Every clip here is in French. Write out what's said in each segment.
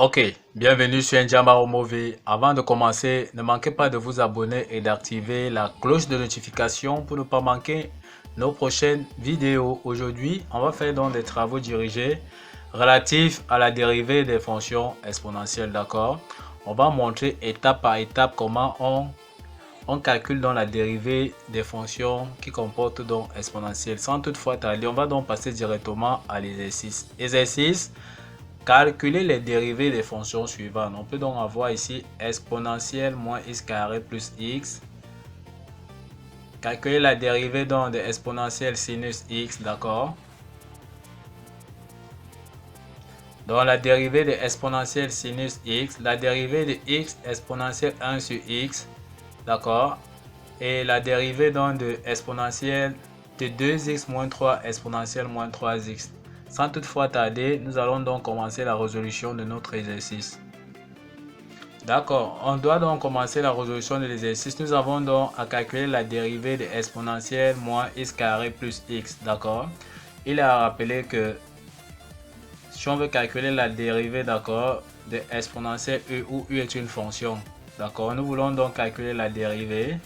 Ok, bienvenue sur Njamaro Movie. Avant de commencer, ne manquez pas de vous abonner et d'activer la cloche de notification pour ne pas manquer nos prochaines vidéos. Aujourd'hui, on va faire donc des travaux dirigés relatifs à la dérivée des fonctions exponentielles, d'accord? On va montrer étape par étape comment on calcule donc la dérivée des fonctions qui comportent donc exponentielles. Sans toutefois tarder, on va donc passer directement à l'exercice. Exercice. Calculer les dérivées des fonctions suivantes. On peut donc avoir ici exponentielle moins x carré plus x. Calculer la dérivée donc de exponentielle sinus x, d'accord. Donc la dérivée de exponentielle sinus x, la dérivée de x exponentielle 1 sur x, d'accord. Et la dérivée donc de exponentielle de 2x moins 3 exponentielle moins 3x. Sans toutefois tarder, nous allons donc commencer la résolution de notre exercice. D'accord, on doit donc commencer la résolution de l'exercice. Nous avons donc à calculer la dérivée de exponentielle moins x carré plus x, d'accord. Il est à rappeler que si on veut calculer la dérivée, d'accord, de exponentielle u, où u est une fonction, d'accord, nous voulons donc calculer la dérivée,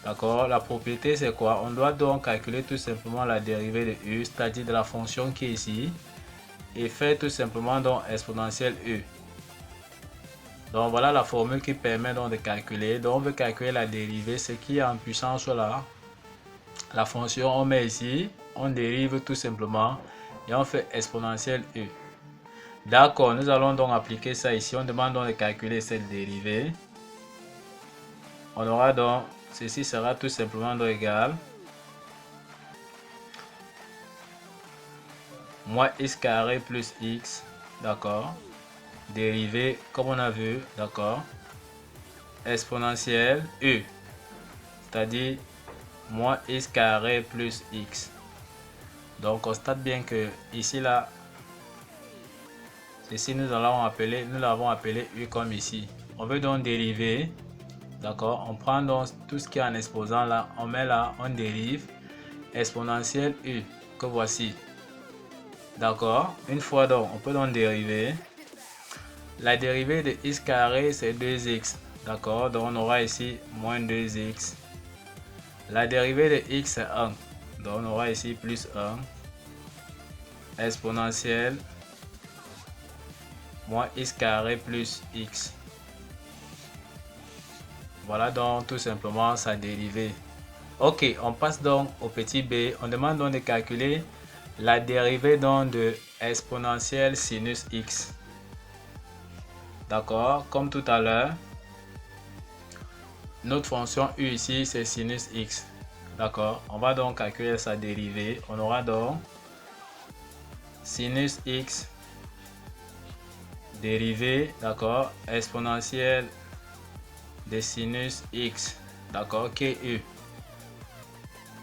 d'accord. La propriété c'est quoi? On doit donc calculer tout simplement la dérivée de u, c'est-à-dire de la fonction qui est ici, et faire tout simplement donc exponentielle u. Donc voilà la formule qui permet donc de calculer. Donc on veut calculer la dérivée, ce qui est en puissance là. La fonction on met ici, on dérive tout simplement et on fait exponentielle u. D'accord, nous allons donc appliquer ça ici. On demande donc de calculer cette dérivée. On aura donc, ceci sera tout simplement donc égal moins x carré plus x, d'accord. Dérivée comme on a vu, d'accord. Exponentielle u, c'est-à-dire moins x carré plus x. Donc on constate bien que ici là, ceci nous l'avons appelé u comme ici. On veut donc dériver, d'accord. On prend donc tout ce qui est en exposant là, on met là, on dérive exponentielle u que voici, d'accord. Une fois donc, on peut donc dériver. La dérivée de x carré c'est 2x, d'accord. Donc on aura ici moins 2x. La dérivée de x c'est 1, donc on aura ici plus 1. Exponentielle moins x carré plus x. Voilà donc tout simplement sa dérivée. Ok, on passe donc au petit b. On demande donc de calculer la dérivée donc de exponentielle sinus x. D'accord, comme tout à l'heure, notre fonction u ici c'est sinus x. D'accord, on va donc calculer sa dérivée. On aura donc sinus x dérivée, d'accord, exponentielle de sinus x, d'accord, qui est u.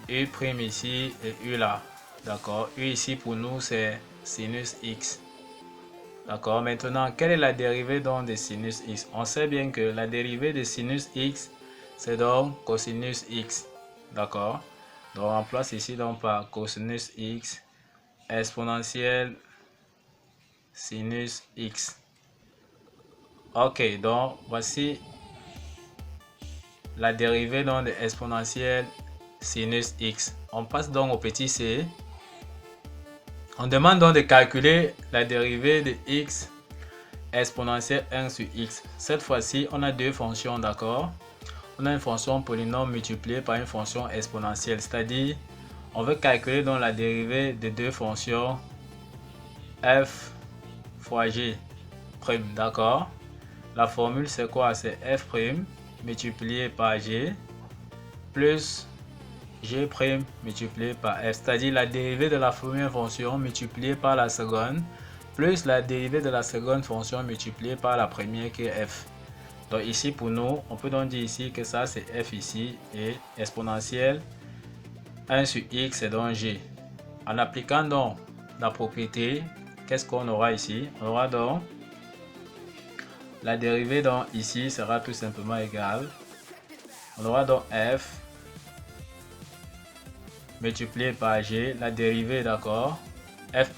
U prime ici et u là, d'accord. U ici pour nous c'est sinus x, d'accord. Maintenant, quelle est la dérivée donc de sinus x? On sait bien que la dérivée de sinus x c'est donc cosinus x, d'accord. Donc on remplace ici donc par cosinus x exponentielle sinus x. Ok, donc voici la dérivée donc de exponentielle sinus x. On passe donc au petit c. On demande donc de calculer la dérivée de x exponentielle 1 sur x. Cette fois-ci, on a deux fonctions, d'accord. On a une fonction polynôme multipliée par une fonction exponentielle, c'est-à-dire on veut calculer donc la dérivée de deux fonctions f fois g prime, d'accord. La formule c'est quoi? C'est f prime multiplié par g plus g' multiplié par f, c'est-à-dire la dérivée de la première fonction multipliée par la seconde plus la dérivée de la seconde fonction multipliée par la première qui est f. Donc ici pour nous, on peut donc dire ici que ça c'est f ici et exponentielle 1 sur x c'est donc g. En appliquant donc la propriété, qu'est-ce qu'on aura ici? On aura donc la dérivée donc ici sera tout simplement égale. On aura donc f multiplié par g, la dérivée, d'accord, f'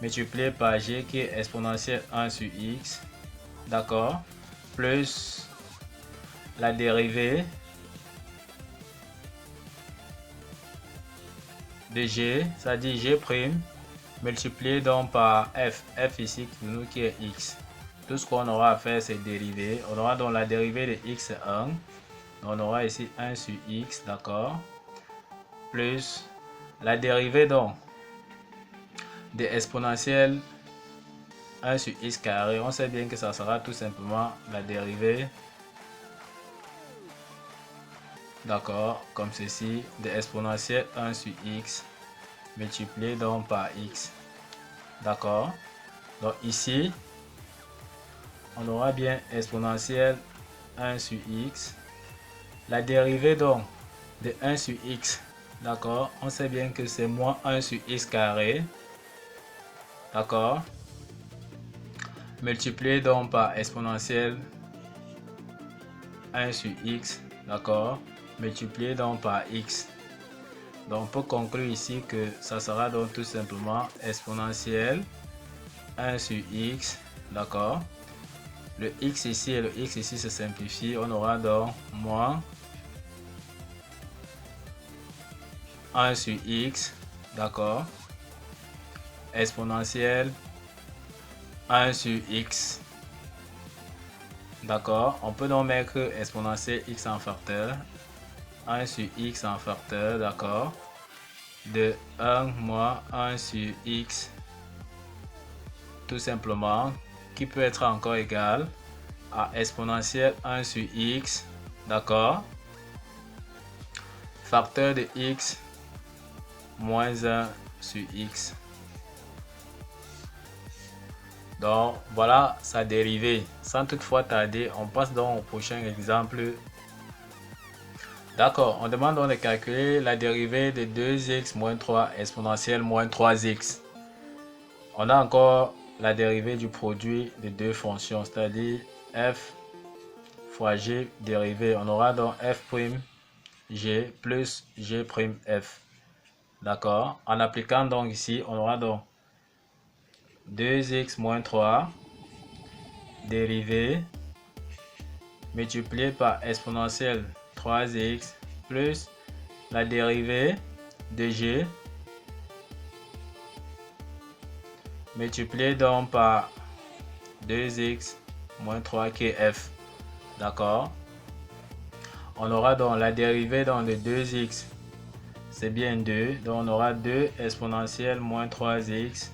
multiplié par g qui est exponentielle 1 sur x, d'accord, plus la dérivée de g, c'est-à-dire g prime, multiplié donc par f ici pour nous qui est x. Tout ce qu'on aura à faire, c'est dériver. On aura donc la dérivée de x 1. On aura ici 1 sur x, d'accord, plus la dérivée donc de exponentielle 1 sur x carré. On sait bien que ça sera tout simplement la dérivée, d'accord, comme ceci, de exponentielle 1 sur x multiplié donc par x, d'accord. Donc ici, on aura bien exponentielle 1 sur x. La dérivée donc de 1 sur x, d'accord, on sait bien que c'est moins 1 sur x carré, d'accord, multiplié donc par exponentielle 1 sur x, d'accord, multiplié donc par x. Donc on peut conclure ici que ça sera donc tout simplement exponentielle 1 sur x, d'accord. Le x ici et le x ici se simplifient. On aura donc moins 1 sur x, d'accord, exponentielle 1 sur x, d'accord. On peut donc mettre exponentielle x en facteur, 1 sur x en facteur, d'accord, de 1 moins 1 sur x, tout simplement, qui peut être encore égal à exponentielle 1 sur x, d'accord, facteur de x moins 1 sur x. Donc voilà sa dérivée. Sans toutefois tarder, on passe donc au prochain exemple. D'accord, on demande donc de calculer la dérivée de 2x moins 3 exponentielle moins 3x. On a encore la dérivée du produit de deux fonctions, c'est-à-dire f fois g dérivée. On aura donc f' g plus g' f. D'accord. En appliquant donc ici, on aura donc 2x moins 3 dérivée multiplié par exponentielle 3x plus la dérivée de g multiplié donc par 2x moins 3 qui est f. D'accord. On aura donc la dérivée donc de 2x, c'est bien 2, donc on aura 2 exponentielle moins 3x,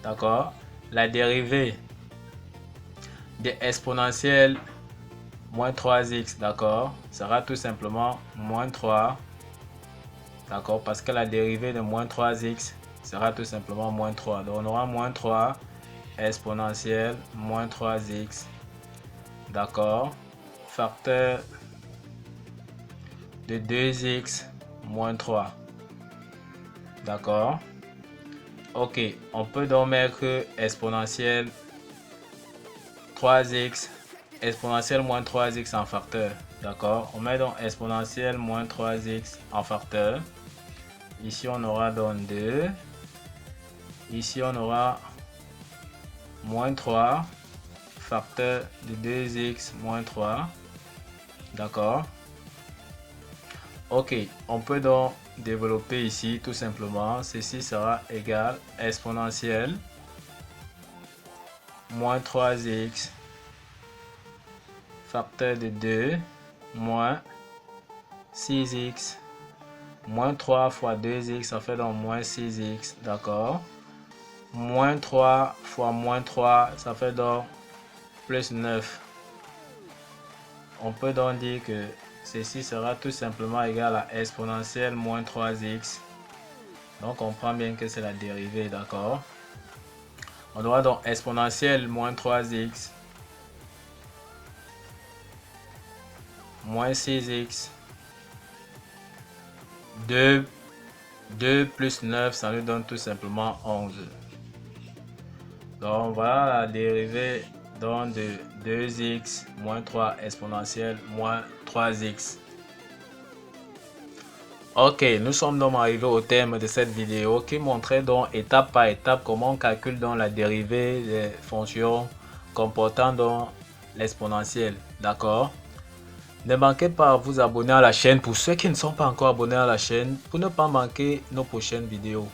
d'accord. La dérivée de exponentielle moins 3x, d'accord, sera tout simplement moins 3, d'accord, parce que la dérivée de moins 3x sera tout simplement moins 3. Donc on aura moins 3 exponentielle moins 3x, d'accord, facteur de 2x moins 3, d'accord. Ok, on peut donc mettre exponentielle 3x, exponentielle moins 3x en facteur, d'accord. On met donc exponentielle moins 3x en facteur. Ici on aura donc 2, ici on aura moins 3 facteur de 2x moins 3, d'accord. Ok, on peut donc développer ici tout simplement. Ceci sera égal à exponentielle moins 3x facteur de 2 moins 6x moins 3 fois 2x, ça fait donc moins 6x, d'accord. Moins 3 fois moins 3, ça fait donc plus 9. On peut donc dire que ceci sera tout simplement égal à exponentielle moins 3x. Donc on comprend bien que c'est la dérivée, d'accord. On aura donc exponentielle moins 3x moins 6x 2 plus 9, ça nous donne tout simplement 11. Donc voilà la dérivée donc de 2x moins 3 exponentielle moins 3x. Ok, nous sommes donc arrivés au terme de cette vidéo qui montrait donc étape par étape comment on calcule donc la dérivée des fonctions comportant donc l'exponentielle. D'accord? Ne manquez pas à vous abonner à la chaîne pour ceux qui ne sont pas encore abonnés à la chaîne pour ne pas manquer nos prochaines vidéos.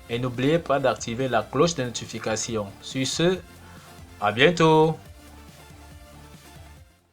Et n'oubliez pas d'activer la cloche de notification. Sur ce, à bientôt!